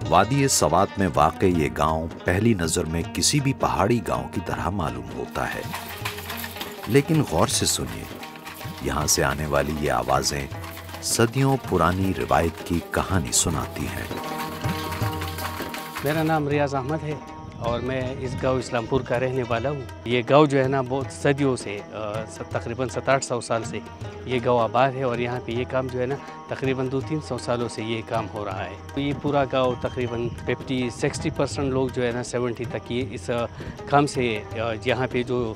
وادی سوات میں واقع یہ گاؤں پہلی نظر میں کسی بھی پہاڑی گاؤں کی طرح معلوم ہوتا ہے، لیکن غور سے سنیے، یہاں سے آنے والی یہ آوازیں صدیوں پرانی روایت کی کہانی سناتی ہیں۔ میرا نام ریاض احمد ہے اور میں اس گاؤں اسلام پور کا رہنے والا ہوں۔ یہ گاؤں جو ہے نا بہت صدیوں سے تقریباً 700-800 سال سے یہ گاؤں آباد ہے، اور یہاں پہ یہ کام جو ہے نا تقریباً 200-300 سالوں سے یہ کام ہو رہا ہے۔ یہ پورا گاؤں تقریباً 50-60% لوگ جو ہے نا 70 تک یہ اس کام سے یہاں پہ جو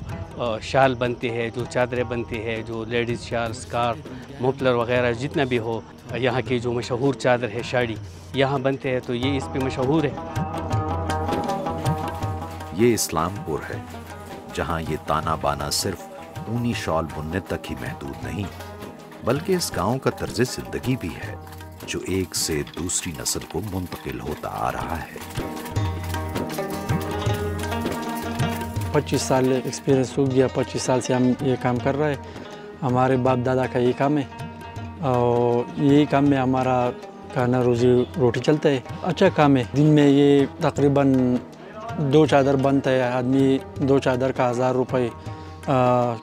شال بنتے ہیں، جو چادریں بنتے ہیں، جو لیڈیز شال، اسکارف، مفلر وغیرہ جتنا بھی ہو، یہاں کی جو مشہور چادر ہے شاڑی یہاں بنتے ہیں، تو یہ اس پہ مشہور ہے۔ یہ اسلام پور ہے، جہاں یہ تانا بانا صرف اونی شال بننے تک ہی محدود نہیں، بلکہ اس گاؤں کا طرز زندگی بھی ہے جو ایک سے دوسری نسل کو منتقل ہوتا آ رہا ہے۔ 25 سال ایکسپیرینس ہو گیا، 25 سال سے ہم یہ کام کر رہے ہیں۔ ہمارے باپ دادا کا یہ کام ہے اور یہی کام میں ہمارا کھانا روزی روٹی چلتا ہے۔ اچھا کام ہے، دن میں یہ تقریباً 2 چادر بنتا ہے، آدمی 2 چادر کا 1000 روپے،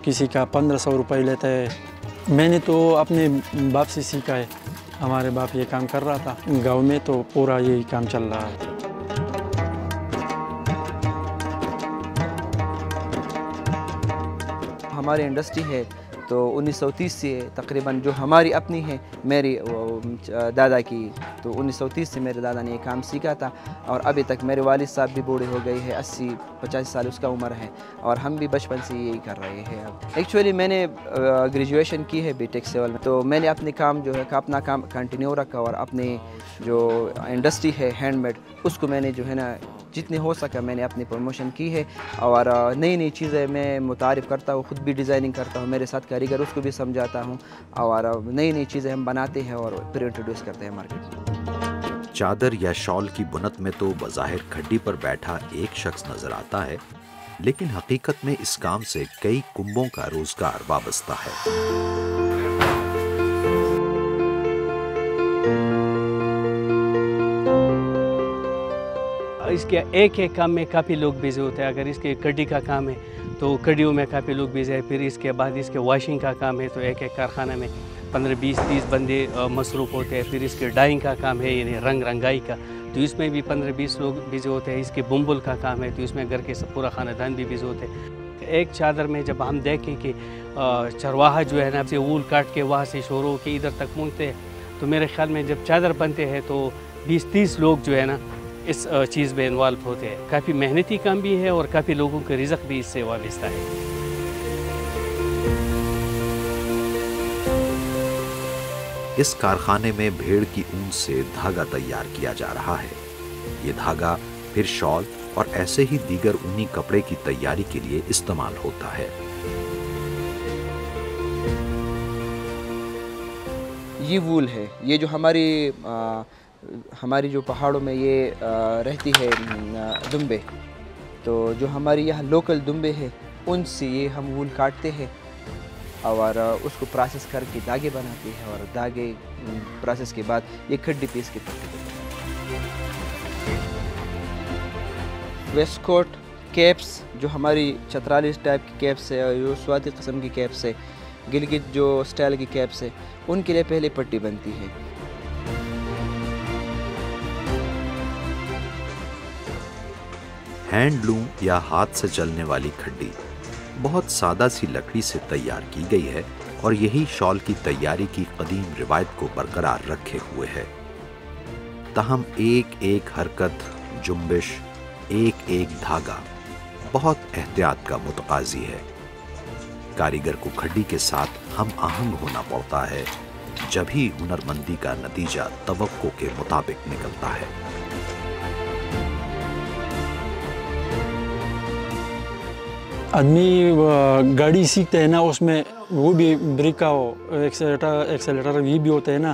کسی کا 1500 روپے لیتا ہے۔ میں نے تو اپنے باپ سے سیکھا ہے، ہمارے باپ یہ کام کر رہا تھا گاؤں میں، تو پورا یہی کام چل رہا ہے۔ ہماری انڈسٹری ہے تو 1930 سے تقریباً جو ہماری اپنی ہے، میری دادا کی، تو 1930 سے میرے دادا نے یہ کام سیکھا تھا، اور ابھی تک میرے والد صاحب بھی بوڑھے ہو گئے ہیں، 80-85 سال اس کا عمر ہے، اور ہم بھی بچپن سے یہی کر رہے ہیں۔ اب ایکچولی میں نے گریجویشن کی ہے BTech سول میں، تو میں نے اپنے کام جو ہے اپنا کام کنٹینیو رکھا، اور اپنی جو انڈسٹری ہے ہینڈ میڈ، اس کو میں نے جو ہے نا جتنے ہو سکا میں نے اپنی پروموشن کی ہے، اور نئی چیزیں میں متعارف کرتا ہوں، خود بھی ڈیزائننگ کرتا ہوں، میرے ساتھ کاریگر اس کو بھی سمجھاتا ہوں، اور نئی چیزیں ہم بناتے ہیں اور پھر انٹروڈیوس کرتے ہیں مارکیٹ میں۔ چادر یا شال کی بنت میں تو بظاہر کھڈی پر بیٹھا ایک شخص نظر آتا ہے، لیکن حقیقت میں اس کام سے کئی کنبوں کا روزگار وابستہ ہے۔ اس کے ایک کام میں کافی لوگ بزی ہوتے ہیں۔ اگر اس کے کڈی کا کام ہے تو کڈیوں میں کافی لوگ بزی ہے، پھر اس کے بعد اس کے واشنگ کا کام ہے تو ایک کارخانہ میں 15-20-30 بندے مصروف ہوتے ہیں۔ پھر اس کے ڈائنگ کا کام ہے، یعنی رنگائی کا، تو اس میں بھی 15-20 لوگ بزی ہوتے ہیں۔ اس کے بمبل کا کام ہے تو اس میں گھر کے پورا خاندان بھی بزی ہوتے ہیں۔ ایک چادر میں جب ہم دیکھیں کہ چرواہا جو ہے نا سے وول کاٹ کے وہاں سے شروع ہو کے ادھر تک پہنچتے ہیں، تو میرے خیال میں جب چادر بنتے ہیں تو 20-30 لوگ جو ہے نا اس چیز میں انوالو ہوتے ہیں۔ کافی محنتی کام بھی ہے اور کافی لوگوں کے رزق بھی اس سے وابستہ ہے۔ اس کارخانے میں بھیڑ کی اون سے دھاگا تیار کیا جا رہا ہے۔ یہ دھاگا پھر شال اور ایسے ہی دیگر اونی کپڑے کی تیاری کے لیے استعمال ہوتا ہے۔ یہ وول ہے، یہ جو ہماری جو پہاڑوں میں یہ رہتی ہے دمبے، تو جو ہماری یہاں لوکل دمبے ہیں ان سے یہ ہم وول کاٹتے ہیں اور اس کو پروسیس کر کے دھاگے بناتے ہیں، اور دھاگے پروسیس کے بعد یہ کھڈی پیس کے پکتے ہیں۔ ویسٹ کوٹ کیپس جو ہماری چترالی ٹائپ کی کیپس ہے، اور جو سواتی قسم کی کیپس ہے، گلگت جو سٹائل کی کیپس ہے، ان کے لیے پہلے پٹی بنتی ہے۔ ہینڈ لوم یا ہاتھ سے چلنے والی کھڈی بہت سادہ سی لکڑی سے تیار کی گئی ہے، اور یہی شال کی تیاری کی قدیم روایت کو برقرار رکھے ہوئے ہے۔ تاہم ایک ایک حرکت، جنبش، ایک ایک دھاگا بہت احتیاط کا متقاضی ہے۔ کاریگر کو کھڈی کے ساتھ ہم آہنگ ہونا پڑتا ہے، جب ہی ہنرمندی کا نتیجہ توقع کے مطابق نکلتا ہے۔ آدمی گاڑی سیکھتے ہیں نا، اس میں وہ بھی بریک کا ہو، ایکسیلیٹر یہ بھی ہوتا ہے نا،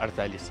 48।